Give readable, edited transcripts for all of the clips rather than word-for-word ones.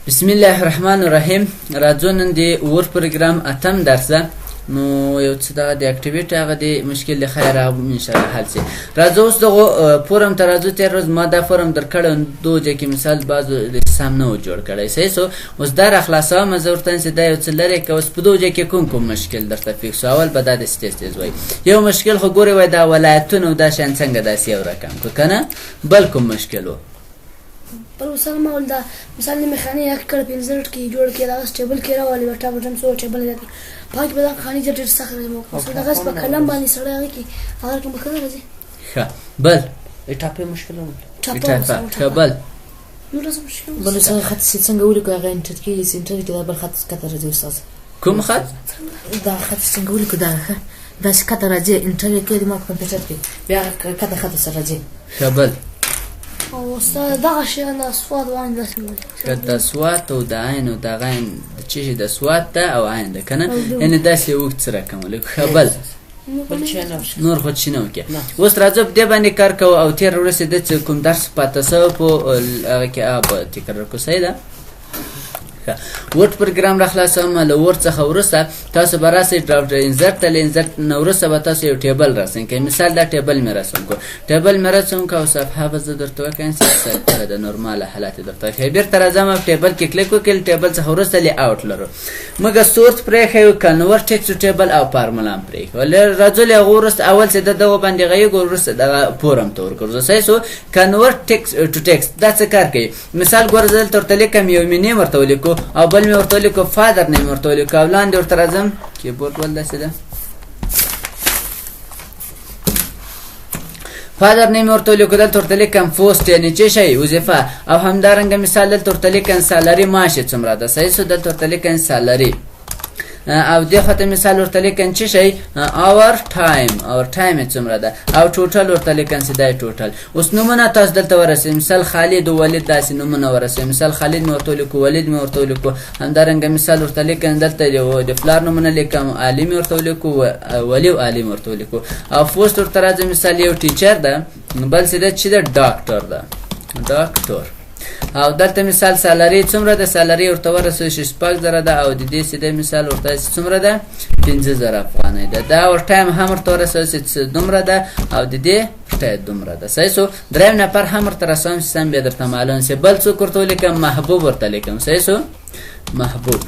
بسم الله الرحمن الرحیم. راځو نن د ور پروګرام اتم درس ده. نو یو څه د اکټیویټي هغه د مشکل د خیر ان شاء الله حل شي. راځو اوس دغه فورم ته راځو. تیر ورځ ما دا فورم درکړ دوه کې مثال بعضو د سامنے جوړ کړی سي سو اوس دا خلاصه ما ضرورت چې دا یو څه لري که اوس په دوه کې کوم مشکل درته فکس اول به دا د سټیج وای یو مشکل خو ګوري وای دا ولایتونه دا شان څنګه داسې یو رقم کو کنه بل کوم مشکل و پر مثال ما ول دا مثال نه مخانی یک کړ پنځرټ کې جوړ کې دا سټیبل کې راولي وټا بټن سو ټیبل دی پاک به دا خاني جټ څخه مو اوس دا غس په کلم باندې سره هغه کې هغه کوم کړه راځي ښه بل اټاپه مشکل نه اټاپه بل نو راځه مشکل بل څه خط څنګه ولیکو هغه انټر کې سنټر کې دا بل خط کته راځي استاد کوم خط دا خط څنګه ولیکو دا کته راځي انټر کې د ما کمپیوټر کې بیا کته خط سره راځي ښه بل او استاد دا شی نه سواد وان د سمول کدا سواد او د عین او د غین د چیزې د سواد ته او عین ده کنه ان داسې وخت سره کومل خبل نور خو چینه وکي اوس راځو په دې باندې کار کوو او تیر ورسې د کوم درس پاتې سو په هغه کې اب تکرار کو سیدا ورډ پروګرام را خلاصوم له ورډ څخه ورسته تاسو به راسئ ډراپ انزرټ ته انزرټ نو ورسته به تاسو یو ټیبل راسئ که مثال دا ټیبل مې رسم کو ټیبل مې رسم کو او صفحه به زه درته وکړم چې د نورماله حالات درته ښیي بیرته راځم ټیبل کې کلیک وکړئ ټیبل څخه ورسته لی اوټ لرو موږ سورت پرېښی کنورټ ټیکسټ ټیبل او فارمولا هم پرېښی ولې راځو له هغه وروسته اول چې دغه باندې غږیږو وروسته دغه فورم ته ورکړو صحیح سو کنورټ ټیکسټ ټو ټیکسټ دا څه کار کوي مثال ګوره زه دلته ورته لیکم یو مې نیم ورته ولیکو او بل مې ورته ولیکو فادر نیم ورته ولیکو او لاندې ورته راځم کیبورډ ول داسې ده فادر نیم ورته ولیکو دلته ورته لیکم پوسټ یعنې څه شی وظیفه او همدارنګه مثال دلته ورته لیکم سالري معاش یې څومره ده صحیح سو دلته ورته لیکم سالري او دې خاطر مثال ورته لیکم چې شي اور ټایم څومره ده او ټوټل ورته لیکم چې دا ټوټل اوس نمونه تاسو دلته ورسئ مثال خالد او ولید داسې نمونه ورسئ مثال خالد مې ورته ولیکو ولید مې ورته ولیکو همدارنګه مثال ورته لیکم دلته د فلار نمونه لیکم علی مې ورته ولیکو ولی او علی مې ورته ولیکو او پوسټ ورته راځي مثال یو ټیچر ده بل څه ده چې ده ډاکټر ده ډاکټر او دلته مثال سالري څومره ده سالري ورته ورسوي 6000 ده او د دې سیده مثال ورته څومره ده 5000 افغانۍ ده دا ور ټایم هم ورته ورسوي چې دومره ده او د دې ټای دومره ده صحیح سو دریم نفر هم ورته رسوم چې سم به درته معلوم شي بل څوک ورته لیکم محبوب ورته لیکم صحیح سو محبوب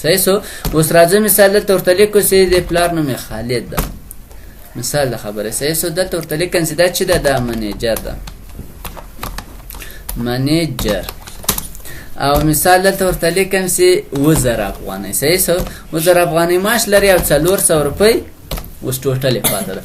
صحیح سو اوس راځي مثال دلته ورته لیکو چې د پلار نوم خالد ده مثال د خبره صحیح سو دلته ورته لیکم چې دا چې ده منیجر ده منیجر او مثال دلته ورته لیکم چې 1000 افغانۍ صحیح سو 1000 افغانۍ معاش لري او 400 روپۍ اوس ټوټل یې پاته ده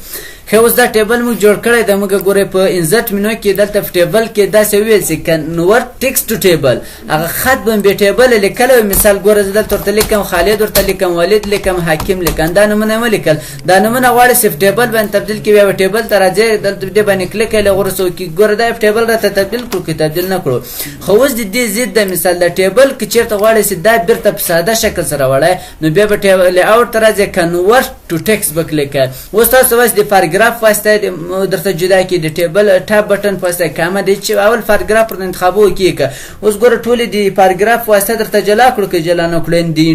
ښه اوس دا ټیبل موږ جوړ کړی ده موږ ګورئ په انزرټ منو کې دلته په ټیبل کې داسې وویل چې کنورټ ټیکسټ ټو ټیبل هغه خط به مې ټیبل لیکلی وي مثال ګوره زه دلته ورته لیکم خالد ورته لیکم ولید لیکم حکیم لیکم دا نومونه مه لیکل دا نومونه غواړي چې په ټیبل باندې تبدیل کړي بیا به ټیبل ته راځئ دلته دې باندې کلیک کړئ له غوره څوکۍ ګوره دا په ټیبل راته تبدیل کړو که تبدیل نه کړو خو اوس د دې ضد ده مثال د ټیبل که چېرته غواړئ چې دا بیرته په ساده شکل سره وړئ نو بیا به ټیبل اوټ ته راځئ کنورټ ټو ټیکسټ به کلیک کړئ اوس تاسو وایئ د پاراګراف واسطه درته جدا کی د ټیبل ټاب بټن پسته کامه دی چې اول پاراګراف پر انتخابو کیکه اوس ګوره ټول دی پاراګراف واسطه درته جلا کړو کې جلا نه کړو دی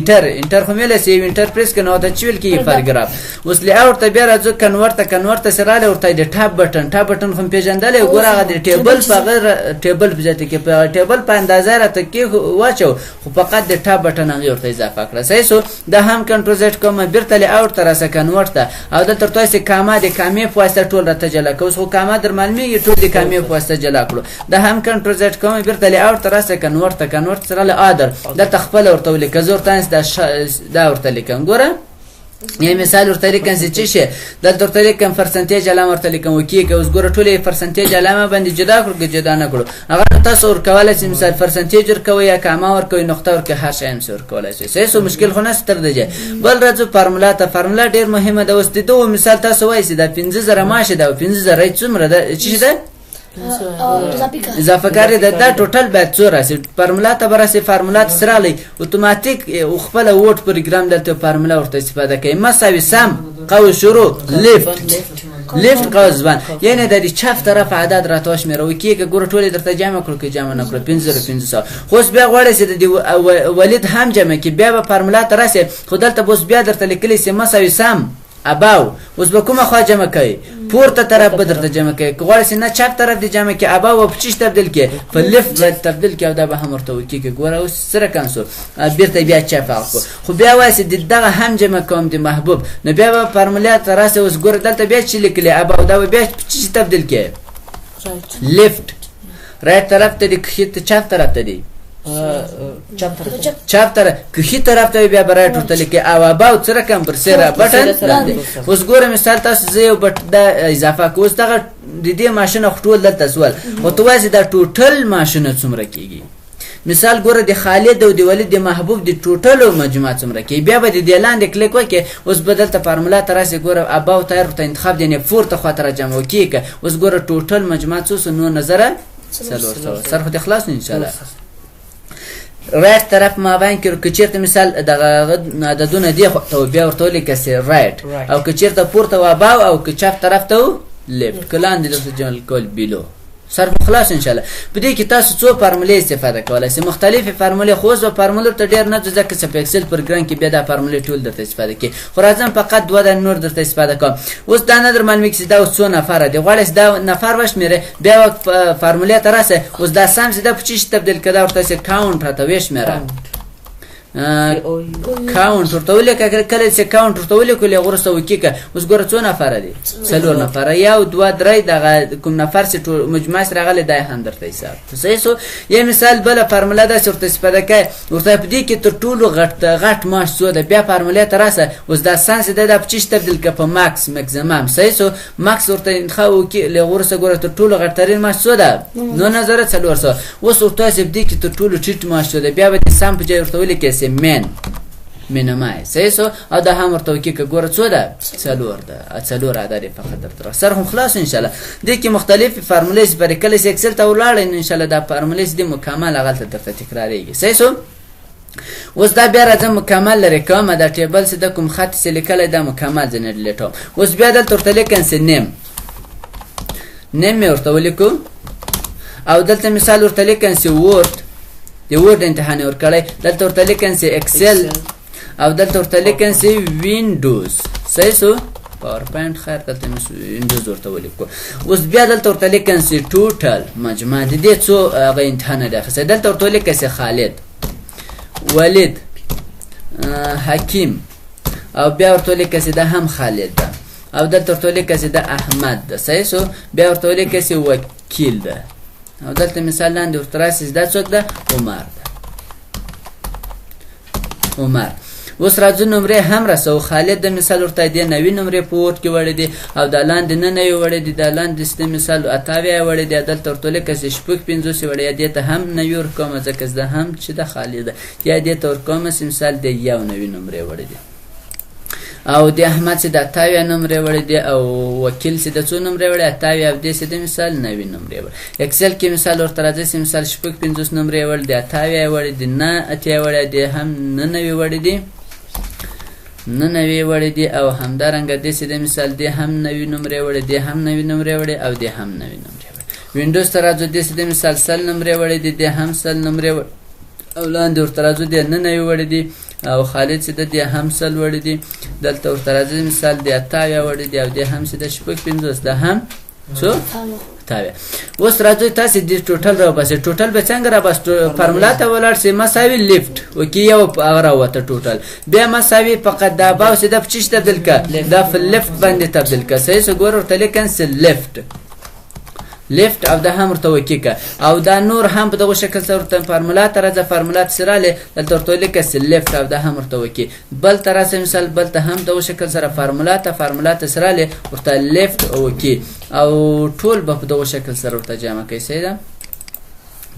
انټر خو مله سی انټر پریس کنه او ته چویل کی پاراګراف اوس لی اوټ ته بیا راځو کنورټ سره له ورته دی ټاب بټن خو پیژندل ګوره غا دی ټیبل په غیر ټیبل بجته کې په ټیبل په اندازه راته کې واچو خو فقط د ټاب بټن هغه ورته اضافه کړه صحیح سو دا هم کنټرول زد کوم بیرته لی اوټ تر اسه کنورټ او د تر توسه کامه د کامې په واسطه ټول راته جلا کوس خو کامه در معلومیږي ټول د کامې په واسطه جلا کړو دا هم کنټرول زد کوم بیرته لی اوټ تر اسه کنورټ سره له ادر د تخپل ورته لیکه زور تانس دا ورته لیکم ګوره یې مثال ورته لیکم چې شي دلته ورته لیکم پرسنټیج علامه ورته لیکم وکیږي اوس ګوره ټولې پرسنټیج علامه باندې جدا کړو جدا نه کړو هغه تاسو ورکولای چې مثال پرسنټیج ورکوي یا کامه ورکوي نقطه ورکوي هر شی هم ورکولای شي سه مشکل خو نه ستر دی بل راځو فارمولا ډیر مهمه ده اوس د دوه مثال تاسو وایئ چې دا 15000 ماشه ده 15000 څومره ده چې ده اضافه کاری ده دا ټوټل باید څو راسي فارمولا ته برسي فارمولا سره لې اتوماتیک خپل ووټ پروګرام دلته فارمولا ورته استفاده کوي مساوي سم قوس شروط لیفت لیفت قوس بند یعنی د دې چپ طرف عدد راته وشمېره وکړي که ګوره ټولې درته جمع کړو که جمع نه کړو 5500 خو اوس بیا غواړئ چې د دې ولید هم جمع کړي بیا به فارمولا ته راسئ خو دلته به اوس بیا درته لیکلی چې مساوي سم اباو اوس به کومه خوا جمع کوي پورته طرف به درته جمع کوي که غواړئ چې نه چپ طرف دې جمع کړي اباو به په چیش تبدیل کړي په لیفت باندې تبدیل کړي او دا به هم ورته وکړي که ګوره اوس څه رقم شو بېرته بیا چپ هغه کړو خو بیا وایي چې دغه هم جمع کوم د محبوب نو بیا به فارمولا ته راسئ اوس ګوره دلته بیا چې لیکلي اباو دا به بیا په چیش تبدیل کړي لیفت رایټ طرف ته دي که چپ طرف ته دي چپ طرف که ښي طرف ته بیا به رایټ ورته لیکي او اباو څه رقم پر سره بټن لاندې اوس ګوره مثال تاسو زه یو بټ دا اضافه کوم اوس دغه د دې ماشینه خو ټول دلته سول خو ته وایې چې دا ټوټل ماشینه څومره کېږي مثال ګوره د خالد او د ولید د محبوب د ټوټلو مجموعه څومره کېږي بیا به د دې لاندې کلیک وکړې اوس به دلته فارمولا ته راسې ګوره اباو ته ورته انتخاب دی نه پورته خواته را جمع وکړي اوس ګوره ټوټل مجموعه څو سو 9400 سر خو دې خلاص نو انشاءالله رایټ طرف مابین کې که چېرته مثال دغه عددونه دی خو ته بیا ورته ولیکه رایټ او که چېرته پورته و اباو او که چپ طرف ته و لیفت که لاندې درته جمع کول بیلو سر خلاص انشاءالله په دې کې تاسو څو فارمولې استفاده کولی شئ مختلفې فارمولې خو اوس به فارمولو ته ډېر نه ځو ځکه چې په اکسل پروګرام کې بیا دا فارمولې ټول درته استفاده کوي خو راځم فقط دوه نور درته استفاده کوم اوس دا نه در معلومېږي چې دا اوس څو نفره دي غواړئ چې دا نفر وشمېرئ بیا فارمولې ته راسئ اوس دا سم چې دا په چی شي تبدیل کړه دا ورته چې کاونټ راته وشمېره کاونټ ورته ولیکه کله چې کاونټ ورته ولیکلې هغه وروسته وکړه اوس ګوره څو نفره دي 4 نفره یو دوه درې دغه کوم نفر چې مجموعه سره راغلی دا هم درته حساب صحیح شو یا مثال بله فارموله داسې ورته استفاده کوئ ورته په دې کې تر ټولو غټ معاش څو ده بیا فارمولې ته راسه اوس دا ساینس دی دا په چی تبدیل کړه په ماکس مکزیمم صحیح شو ماکس ورته انتخاب وکړي له هغه وروسته ګوره تر ټولو غټترین معاش څو ده 9400 اوس ورته چې په دې کې تر ټولو ټیټ معاش څو ده بیا به دې سم په ځای ورته ولیکئ مینمای صحیح سو او دا هم ورته وکړي که ګوره څو ده 4 ده 4 عدد یې فقط درته سر هم خلاص انشاءالله دې کې مختلفې فارمولې استفاده کله چې اکسل ته ولاړئ نو انشاءالله دا فارمولې چې دي مکمل هغلته درته تکراریږي صحیح سو اوس دا بیا راځم مکمل لرې کوم دا ټیبل چې د کوم خط چې لیکلی دا مکمل ځینې ډیلیټوم اوس بیا دلته ورته لیکم چې نیم مې ورته ولیکو او دلته مثال ورته لیکم چې وورد د وورد امتحان یې ورکړی دلته ورته لیکم چې اکسل او دلته ورته لیکم چې وینډوز صحیح شو پاور پوینټ خیر دلته مې وینډوز ورته ولیکو اوس بیا دلته ورته لیکم چې ټوټل مجموعه د دې څو هغه امتحان دی اخیستی دلته ورته ولیکم چې خالد ولید حکیم او بیا ورته ولیکم چې دا هم خالد ده او دلته ورته ولیکم چې دا احمد ده صحیح شو بیا ورته ولیکم چې وکیل ده او دلته مثال لاندې ورته راسي دا څوک ده عمر ده عمر اوس راځو نمرې هم رسو خالد د مثال ورته دې 90 نمرې په ووټ کې وړې دي او دا لاندې 99 وړې دي دا لاندې د مثال 88 وړې دي دلته ورته لیکه چې شپږ 50 وړې دي ته هم 90 ورکوم ځکه زه هم چې د خالد یا دې ته ورکوم چې مثال د 91 نمرې وړې دي او د احمد چې د 88 نمرې وړې دي او وکیل چې د څو نمرې وړې 88 او دې چې د مثال 90 نمرې وړې اکسل کې مثال ورته راځي چې مثال شپږ 50 نمرې وړې دي 88 وړې دي نه 80 وړې دي هم 99 وړې دي 99 وړې دي او همدارنګه دې چې د مثال دې هم 90 نمرې وړې دي هم 90 نمرې وړې او دې هم 90 نمرې وړې وینډوز ته راځو دې چې د مثال 100 نمرې وړې دي دې هم 100 نمرې وړې او لاندې ورته راځو دې 99 وړې دي او خالد چې د دې هم 100 وړې دي دلته ورته راځي مثال دې 88 وړې دي او دې هم چې د شپږ 50 ده هم څو تابع اوس راځي تاسو دې ټوټل راوباسئ ټوټل به څنګه راوباسئ فارمولا ته ولاړ شئ مساوي لیفت وکي یو راوته ټوټل بیا مساوي فقط دا باو چې د پچیش تبدیل کا دا په لیفت باندې تبدیل کا صحیح څه ګور ورته لیکن س لیفت او دا هم ورته وکیکه او دا نور هم په دغه شکل سره ورته فارمولا ته راځه فارمولا سره له دلته ورته لیکه س لیفت او دا هم ورته وکی بل تر اسه مثال بل ته هم دغه شکل سره فارمولا ته سره له ورته لیفت وکی او ټول په دغه شکل سره ورته جمع کوي سیدا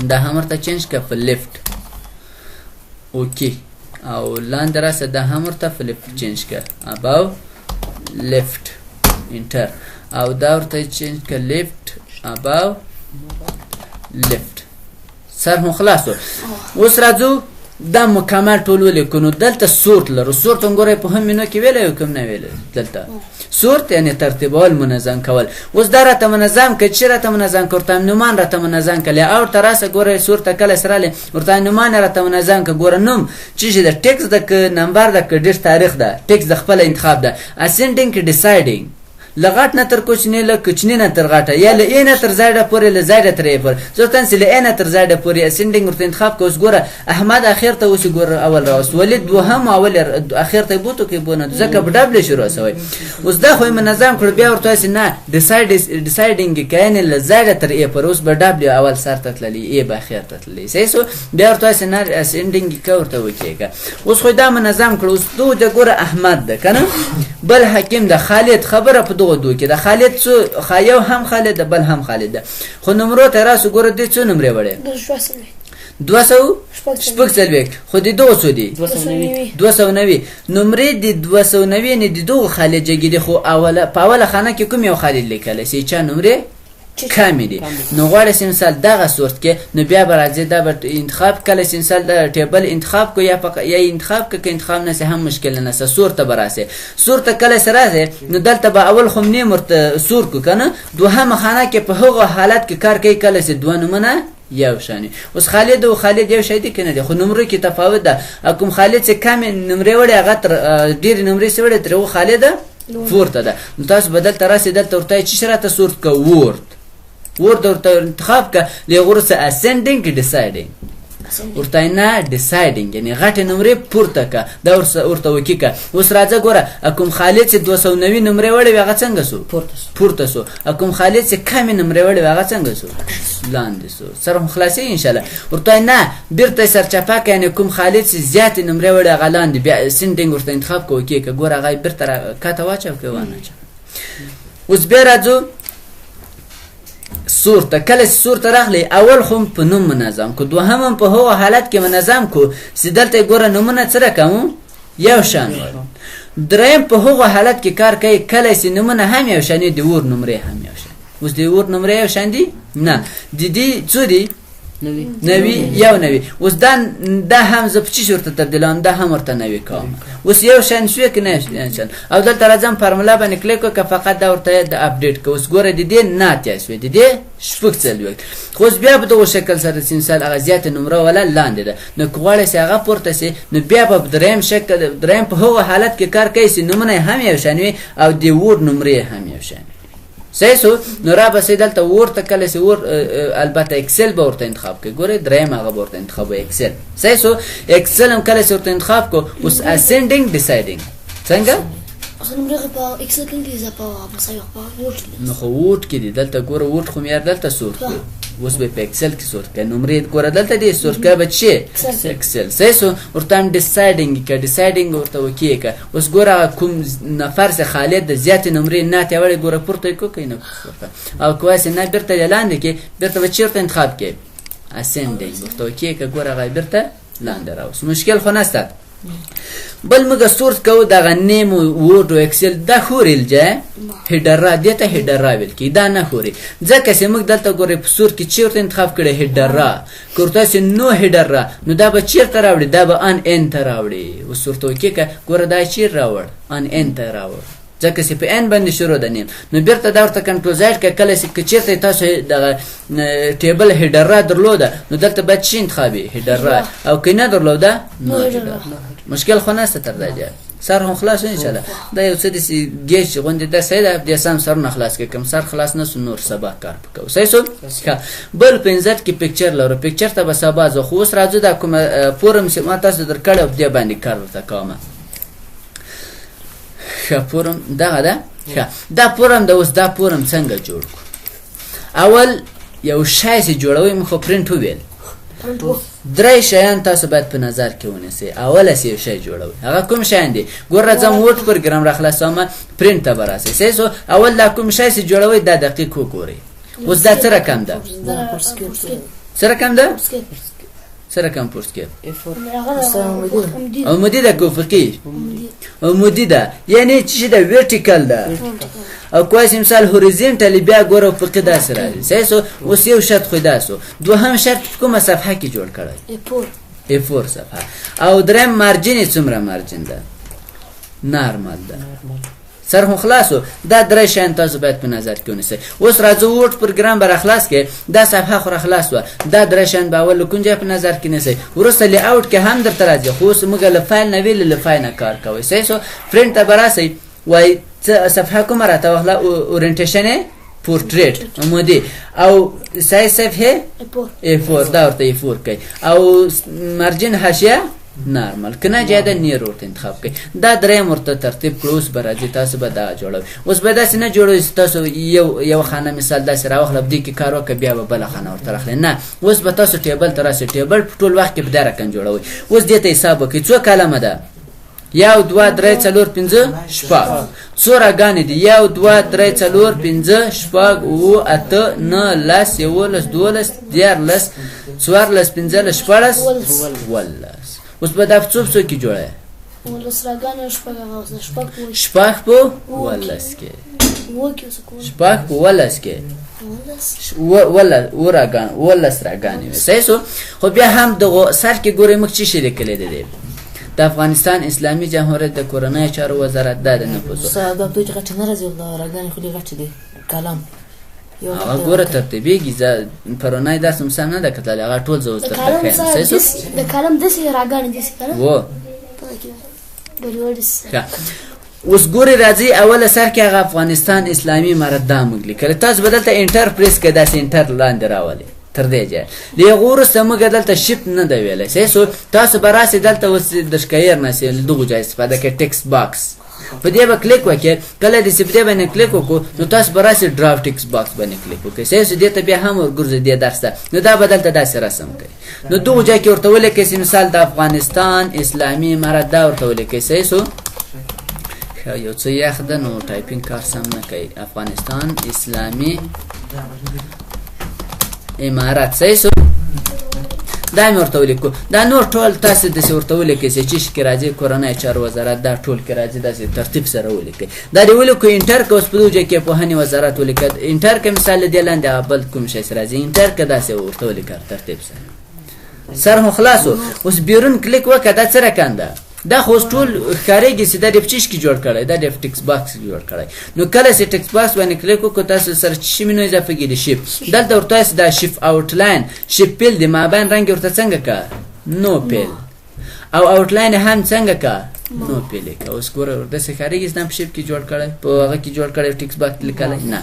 دا هم ورته چینج ک په لیفت وکی او لاندې راسه دا هم ورته فلپ چینج ک اباو لیفت انټر او دا ورته چینج ک لیفت above left سر هم خلاصو اوس راځو دا مکمل ټول ولیکو نو دلته سورت لرو سورت وګورئ په هم منو کې ویلې کوم نه ویلې دلته صورت یعنی ترتیبول منظم کول. اوس دا راته منظم که چی راته منظم که ورته نومان راته منظم کړي او ورته راسه ګوره صورت کله سرالی ورته نومان راته منظم که ګوره نوم چې د ټیکس د که نمبر د که ډېر تاریخ ده ټیکس د خپل انتخاب ده اسینډینګ کې ډیسایډینګ له غټ نه تر کوچني له کوچني نه تر غټه یا له ای نه تر زیډه پورې له زیډه تر ای پورې ضرورتاً چې له ای نه تر زیډه پورې اسینډینګ ورته انتخاب که اوس ګوره احمد اخر ته اوس ګوره اول راوست ولید دوهم اول اخر ته بوتو کې بونه ځکه په ډبل شروع شوی اوس دا خو منظم کړ بیا ورته چې نه ډیسایډینګ کین له زیډه تر ای پورې اوس به ډبل اول سر ته تللی ای به اخر ته تللی سیسو بیا ورته چې نه اسینډینګ کا ورته وکیګه اوس خو دا منظم کړ اوس دوه د ګوره احمد ده کنه بل حکیم د خالد خبره په دغه دوه کې د خالد څو خایو هم خالد ده بل هم خالد ده خو نمرو ته راسو ګوره دې څو نمرې وړي 200 شپږ څلوېښت خو دې 200 دي 290 نمرې دي 290 نه دي دوه خالد جګې دي خو اوله په اوله خانه کې کوم یو خالد لیکلی سي چا نمرې کمی دي نو غواړی چې مثال دغه صورت کې نو بیا به راځي دا به انتخاب کله چې مثال د ټیبل انتخاب کو یا انتخاب که انتخاب نه هم مشکل نه سور ته به راسي سور ته کله چې راځي نو دلته به اول خو نیم ورته سور کو کنه دوهمه خانه کې په هغه حالت کې کار کوي کله چې دوه نومونه یو شانی اوس خالد او خالد یو شی دي کنه دي خو نمرو کې تفاوت ده کوم خالد چې کم نمرې وړي هغه تر ډیر نمرې سره وړي تر خالد فورته ده نو تاسو بدل تر راسي دلته ورته چې شرط صورت کو ورد ورته انتخاب که لغورس ascending deciding ورته نه deciding یعنی غټ نمرې پورته که دا ورته وکی که اوس راځه ګوره کوم خالد چې 290 نمرې وړي هغه څنګه سو پورته سو کوم خالد چې کم نمرې وړي هغه څنګه سو لاندې سو سره خلاصي ان شاء الله ورته نه بیرته سرچپه که یعنی کوم خالد چې زیات نمرې وړي هغه لاندې بیا ascending ورته انتخاب کوي که ګوره هغه بیرته کاته واچو که وانه اوس بیا راځو صورت کله صورت راغلی اول خو په نوم منظم کو دوهم په هغه حالت کې منظم کو چې دلته ګوره نمونه سره کوم یو شان دریم په هغه حالت کې کار کوي کله چې نمونه هم یو شان دي ور نمرې هم یو شان اوس دی ور نمرې یو شان دي نه دي څو دي نوی یو نوی اوس دا هم زه په چی شورته تبدیلان دا هم ورته نوی کوم اوس یو شان شوی که نه شان او دلته راځم فرموله باندې کلیک وکړه فقط دا ورته د اپډیټ که اوس ګوره د دې ناتیا شوی د دې شپږ څلوېښت خو اوس بیا په دغه شکل سره چې مثال هغه زیاتې نمره ولا لاندې ده نو که غواړئ چې هغه پورته سي نو بیا په دریم شکل دریم په هغه حالت کې کار کوي چې نومونه هم یو شان وي او د وور نمرې هم یو شان صحیح سو نو را بسې دلته ورته کله چې ور البته اکسل به ورته انتخاب کوي ګوره دریم هغه ورته انتخاب اکسل صحیح سو اکسل هم کله چې ورته انتخاب کو اوس ascending deciding څنګه اصل نمرې په اکسل کې دي په مسایو په ووټ نو خو ووټ کې دي دلته ګوره ووټ خو مې دلته سور اوس به په اکسل کې سور کړه نمرې ګوره دلته دې سور کړه بچي اکسل صحیح سو ورته deciding کې deciding ورته وکیکه اوس ګوره کوم نفر سه خالد د زیات نمرې نه ته وړي ګوره پورته کو کینه او کواسه نه برته لاندې کې برته چیرته انتخاب کې ascending ورته وکیکه ګوره غي برته لاندې راوس مشکل خو نشته بل موږ صورت کو دغه نیم وورد او اکسل د خورل جه هډر را دته هډر را ویل کی دا نه خوري ځکه چې موږ دلته ګورې په صورت کې چیرته انتخاب کړي هډر را کوته چې نو هډر را نو دا به چیرته راوړي دا به ان انټر راوړي او صورت کې ګوره دا چیر راوړ ان انټر راوړ ځکه چې په ان باندې شروع ده نیم نو بیرته دا ورته کنټرول زائد ک کله چې چیرته تاسو د ټیبل هډر را درلوده نو دلته به چی انتخابي هډر را او کینه درلوده نو مشکل خو نشته تر دا سر هم خلاص ان شاء الله دا یو څه د گیج غونډه د سیده د سم سر نه خلاص کې کم سر خلاص نه نور سبا کار وکاو صحیح سو بل پنځت کې پکچر لرو پکچر ته به سبا زه خو اوس راځو دا کوم فورم چې ما تاسو درکړو په دې باندې کار وکړم کومه فورم دا فورم د اوس دا فورم څنګه جوړ اول یو شای چې جوړوي مخ پرینټ ویل درې شیان تاسو باید په نظر کې ونیسئ اول یې شی جوړوي هغه کوم شیان دي ګوره ځم ورډ پروګرام را خلاصوم پرینټ ته براسي سو اول دا کوم شی چې جوړوي دا دقیق وګورئ اوس دا څه رقم ده څه رقم ده سره کم پورت کې او مدیده افقی او مدیده یعنی چې دا ورټیکل ده او کوم مثال هوریزونټال بیا ګوره افقی ده سره سیسو اوس یو شرط خو داسو دوهم شرط کومه صفحه کې جوړ کړی A4 صفحه او دریم مارجن څومره مارجن ده نارمل ده سر هم خلاصو دا درې شیان تاسو باید په نظر کې ونیسئ. اوس راځو وورډ پروګرام به راخلاص کې دا صفحه خو راخلاص وه دا درې شیان به اول له کوم ځای په نظر کې نیسئ وروسته لی اوټ کې هم درته راځي خو اوس موږ له فایل نه ویلې له فایل نه کار کوئ صحیح سو پرنټ ته به راسئ وایي صفحه کومه راته واخله اورینټیشن پورټریټ عمودي او سایز صفحه A4 دا ورته A4 کوي او مارجن حاشیه نارمل کنه جاده نیر ورته انتخاب کړئ دا دریم ورته ترتیب کړو اوس به راځي تاسو به دا جوړوئ اوس به داسې نه جوړوئ تاسو یو خانه مثال داسې راواخله په دې کې کار وکړه بیا به بله خانه ورته راخلئ نه اوس به تاسو ټیبل ته راسئ ټیبل په ټول وخت کې په دا رقم جوړوئ اوس دې ته حساب وکړئ څو کلمه ده 1 2 3 4 5 شپږ څو راګانې دي 1 2 3 4 5 شپږ 8 9 10 11 12 13 14 15 16 17 اوس به دا څوب څو کې جوړه شپږ په 11 کې شپږ په 11 کې ولس راګانې صحیح سو خو بیا هم دغه سر کې ګورئ موږ چې شي لیکلی دی د افغانستان اسلامي جمهوریت د کورنۍ چارو وزارت دا د نفوذ دا دوی چې غټ نه راځي راګانې خو دې غټ دي کلام هغه ګوره ترتیبېږي پرونی داسې مثال نه ده کتلی هغه ټول زه اوس درته ښیم د کلم داسې راګانې داسې که نه و اوس ګورې راځي اوله سر کې هغه افغانستان اسلامي امارت دا موږ لیکلی تاسو به دلته انټر پریس کړئ داسې انټر لاندې راولئ تر دې ځای د هغه وروسته موږ دلته شفت نه ده ویلی صحیح سو تاسو به راسئ دلته اوس د شکایر نه سئ دغو ځای استفاده کوئ ټکس باکس په دې به کلیک وکړئ کله دې چې په دې باندې کلیک وکړو نو تاسو به راسئ ډراف ټکس باکس باندې کلیک وکړئ صحیح سو دې ته بیا هم ورګرځئ دې درس ته نو دا به دلته داسې رسم کوئ نو دغو ځای کې ورته ولیکئ چې مثال د افغانستان اسلامي امارت دا ورته ولیکئ صحیح سو یو څه یخ ده نو ټایپینګ کار سم نه کوي افغانستان اسلامي امارت صحیح سو دا مې ورته ولیکو دا نور ټول تاسو داسې ورته ولیکئ چې چې کې راځي کورنۍ چارو وزارت دا ټول کې راځي داسې ترتیب سره ولیکئ دا دې ولیکو انټر که اوس په دغه ځای کې پوهنې وزارت ولیکه انټر که مثال دې لاندې بل کوم شی راځي انټر که داسې ورته ولیکه ترتیب سره هم خلاصو اوس بیرون کلیک وکړه دا څه رقم ده دا خو ټول ښکارېږي چې دا ډیف چیش کې جوړ کړی دا ډیف ټکس باکس جوړ کړی نو کله چې ټکس باکس باندې کلیک وکړو تاسو سره چې شي مینو اضافه کېږي شیپ دلته ورته وایي دا شیپ آوټلاین شیپ پیل د مابین رنګ ورته څنګه که نو پیل او آوټلاین هم څنګه که نو پیل یې که اوس ګوره داسې ښکارېږي چې دا په شیپ کې جوړ کړی په هغه کې جوړ کړی ټکس باکس لیکلی نه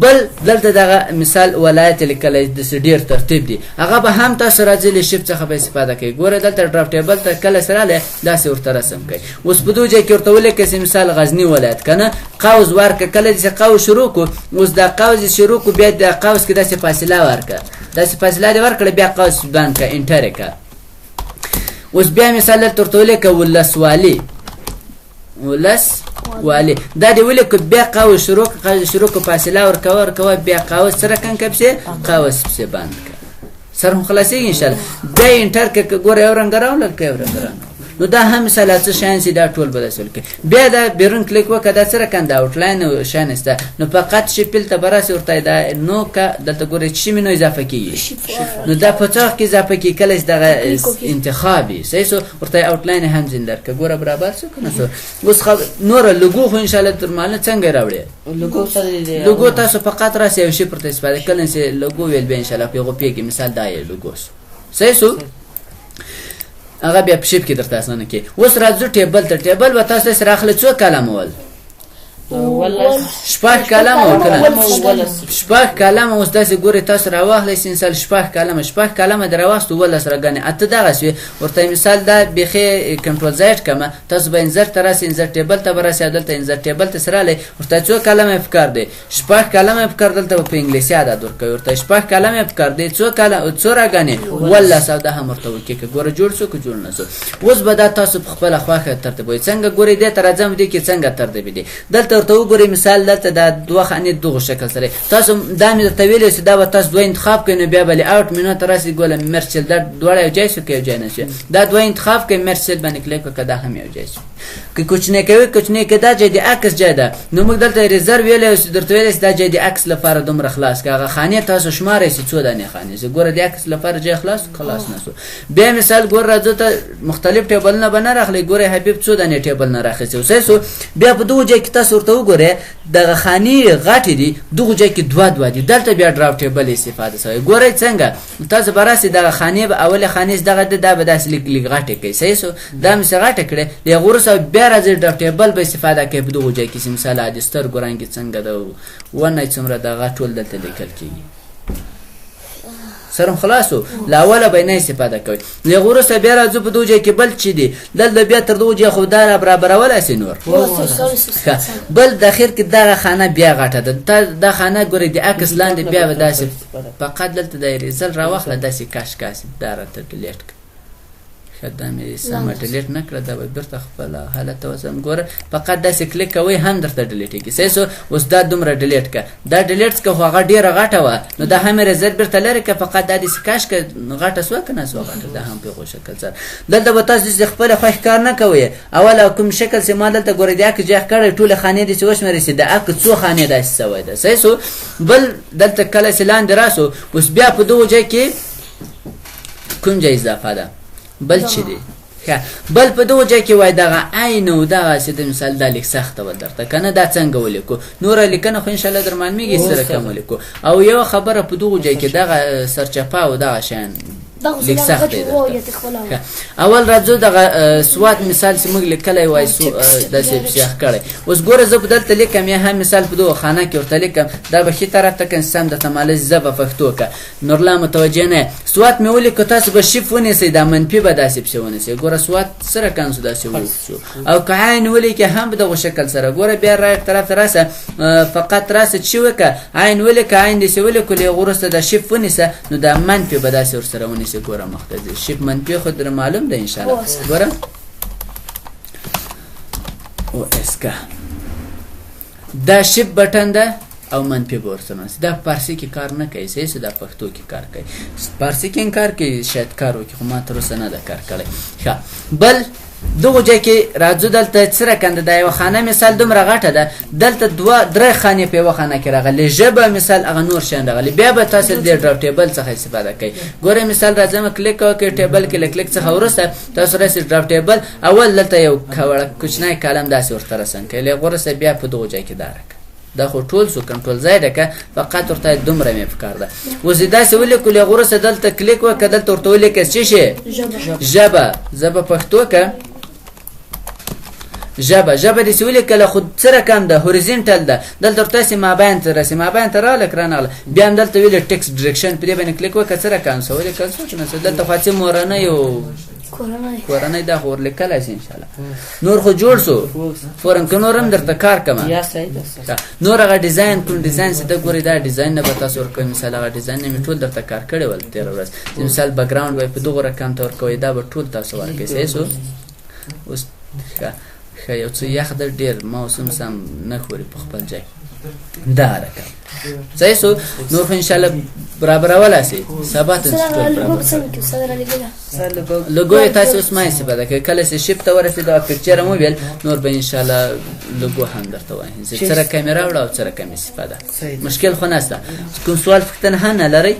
بل دلته دغه مثال ولایت لیکلی داسې ډېر ترتیب دی هغه به هم تاسو راځئ له شیپ څخه به استفاده کوئ ګوره دلته ډراف ټیبل ته کله چې رالی داسې ورته رسم کوئ اوس په دغه ځای کې ورته ولیکئ چې مثال غزني ولایت که نه قوس ورکړه کله چې قوس شروع کړو اوس دا قوس شروع کړو بیا د قوس کې داسې فاصله ورکړه داسې فاصله دې ورکړه بیا قوس بند کړه انټر یې کړه اوس بیا مثال دلته ورته ولیکه ولسوالي دا دې ولیکو بیا قوس شروع کړه فاصله ورکوه بیا قوس سره رقم کړه پسې قوس پسې بند کړه سر هم خلاصېږي انشاءالله بیا یې انټر کړه که ګوره یو رنګه راوړل که یو رنګه راوړل نو دا هم مثال څه شیان چې دا ټول به داسې ولیکئ بیا دا بیرون کلیک وکړه دا څه رقم د آوټلاین شیان شته نو فقط شیپل ته به راسې ورته دا نو که دلته ګورئ چې مې نو اضافه کېږي نو دا په څه وخت کې اضافه کېږي کله چې دغه انتخاب وي صحیح سو ورته یې آوټلاین هم ځین درکړه ګوره برابر شو که نه شو اوس نوره لوګو خو انشاءالله تر مالنه څنګه یې راوړې لوګو تاسو فقط راسې یو شي پرته استفاده کله چې لوګو ویل بیا انشاءالله په هغو پې کې مثال دا یې لوګو شو صحیح سو هغه بیا په شیپ کې درته اسانه کې اوس راځو ټیبل ته ټیبل به تاسو داسې راخلئ څو کلمه ول شپږ کلمه ورکړه شپږ کلمه اوس داسې ګورئ تاسو راواخلئ چې مثال شپږ کلمه دې راواخیستو 11 راګانې اته دغسې وي ورته مثال دا بیخي کنټرول زیډ کړمه تاسو به انزر ته راسئ انزر ټیبل ته به راسئ دلته انزر ټیبل ته راغلی ورته څو کلمه پکار دی شپږ کلمه پکار دلته به په انګلیسي عدد ورکوي ورته شپږ کلمه پکار دی څو راګانې 11 او دا هم ورته وکړئ ګوره جوړ شو که جوړ نه شو اوس به دا تاسو په خپله خوښه ترتیبوئ څنګه ګورئ دې ته راځم دې کې څنګه ترتیب دی دلته ورته وګورئ مثال دلته دا دوه خانې دغه شکل سره تاسو دا مې درته ویلی چې دا به تاسو دوه انتخاب کړئ نو بیا به لیاوټ مینو ته راسئ ګوله مرچل دا دواړه یو ځای شو که یو ځای نه شو دا دوه انتخاب کړئ مرچل باندې کلیک وکړه دا هم یو ځای شو که کوچنی کوي کوچنی کې دا ځای د عکس ځای ده نو موږ دلته ریزرو ویلی درته ویلی دا ځای د عکس لپاره دومره خلاص که هغه خانې تاسو شماری سي څو دانې خانې سي ګوره د عکس لپاره ځای خلاص نه سو بیا مثال ګوره راځو ته مختلف ټیبلونه به نه راخلئ ګوره حبیب څو دانې ټیبل نه راخیستي اوسئ بیا په دغو ځای کې تاسو ورته وګورئ دغه خانې غټې دي دغو ځای کې دوه دي دلته بیا ډراپ ټیبل استفاده سوی ګورئ څنګه تاسو به راسئ دغه خانې به اولې خانې دغه ده دا به داسې لږ غټې کوئ صحیح سو دا مې غټه کړې د هغه وروسته بیا راځئ ډراپ ټیبل به استفاده کوئ په دغو ځای کې چې مثال د سترګو رنګ یې څنګه ده ونه څومره دغه ټول دلته لیکل کېږي سرم خلاصو له اوله به نه استفاده کوئ د هغه وروسته بیا راځو په دغو ځای کې بل چې دي دلته بیا تر دغو ځای خو دا را برابرولی سي نور بل د اخر کې دغه خانه بیا غټه ده دا خانه ګورئ د عکس لاندې بیا به داسې فقط دلته د ریزل راواخله داسې کاشکاسې دا راته ډیلیټ کړه دا مې سمه ډیلیټ نه کړه دا به بېرته خپله حالت ته وسم ګوره فقط داسې کلیک کوئ هم درته ډیلیټېږي صحیح سو اوس دا دومره ډیلیټ کړه دا ډیلیټ کړه خو هغه ډېره غټه وه نو دا هم یې ریزلټ بېرته لرې کړه فقط دا داسې کاش کړه غټه سوه که نه سوه غټه دا هم په هغو شکل سره دلته به تاسو داسې خپله خوښ کار نه کوئ اول کوم شکل چې ما دلته ګورئ د عکس جای کړی ټولې خانې داسې وشمېرئ چې د عکس څو خانې داسې سوی ده صحیح سو بل دلته کله چې لاندې راسو اوس بیا په دغو ځای کې کوم ځای اضافه ده بل چې دی بل په دغو ځای کې وای دغه عین و دغسې د مثال دا لیک سخته وه درته که نه دا څنګه ولیکو نوره لیکنه خو انشاءالله در معلومیږي سره کم ولیکو او یوه خبره په دغو ځای کې دغه سرچپه او دغه شیان لیک سخت دی اول راځو دغه سواد مثال چې موږ لیکلی وای داسې سیاح کړی اوس ګوره زه په دلته لیکم یا هم مثال په دغه خانه کې ورته لیکم دا به ښي طرف ته که سم درته معلوم زه به پښتو که نورلا متوجه نه سواد مې ولیکو تاسو به شیف ونیسئ دا منفي به داسې پسې ونیسئ ګوره سواد سره کانسو داسې ولیکو او که عین ولیکې هم په دغه شکل سره ګوره بیا رایټ طرف ته راسه فقط راسه چې وکړه عین ولیکه عین داسې ولیکو له هغه وروسته دا شیف ونیسه نو دا منفي به داسې ورسره ونیسئ ګوره مخته ځي شیپ منفي خو در معلوم ده انشاءالله ګوره او اسکا دا شیپ بټن ده او منفي به ورسره دا فارسي کې کار نه کوي صحیح دا پښتو کې کار کوي فارسي کې کار کوي شاید کار وکړي خو ما تر اوسه نه ده کار کړی ښه بل دغو ځای کې راځو دلته څه رقم ده دا یوه خانه مثال دومره غټه ده دلته درې خانې په یوه خانه کې راغلي ژبه مثال هغه نور شیان راغلي بیا به تاسو د ډراپ ټیبل څخه استفاده کوئ ګورئ مثال راځم کلیک وکړئ ټیبل کې له کلیک څخه وروسته تاسو راسئ ډراپ ټیبل اول دلته یو کوچنی کالم داسې ورته رسم کړئ له هغې وروسته بیا په دغو ځای کې دا راکړئ دا خو ټول سو کنټرول ځای ده که فقط ورته دومره مې پکار ده اوس یې داسې ولیکو له هغې وروسته دلته کلیک وکړه دلته ورته ولیکه څه شی ژبه زه به پښتو که ژبه دې چې ولیکله خو څه رقم ده هوریزنټل ده دلته ورته هسې مابین ته راسي مابین ته راغله که رانغله بیا هم دلته ویلې ټکس ډیرکشن پرې باندې کلیک وکړه څه رقم څه ولیکل څه که نه څه دلته خو هسې مورنۍ او کورنۍ دا خو ورلیکلی شي انشاءالله نور خو جوړ سو فورم که نور هم درته کار کمه نور هغه ډیزاین کوم ډیزاین چې ته ګورئ دا ډیزاین نه به تاسو ورکوئ مثال هغه ډیزاین نه مې ټول درته کار کړی ول تېره ورځ چې مثال بکګراونډ به په دغو رقم ته ورکوئ دا به ټول تاسو ورکوئ صحیح سو اوس ښه یو څه یخ ده ډېر ما اوس هم سم نه خوري په خپل ځای دا رقم صحیح سو نور خو انشاءالله برابرولی سئ سبا ته لوګو یې تاسې اوس ما استفاده کوئ کله چې شیپ ته ورسېد او پکچر هم وویل نور به انشاءالله لوګو هم درته وایم چې څه رقم یې راوړه او څه رقم استفاده مشکل خو نشته کوم سوال پوښتنه هم نه لرئ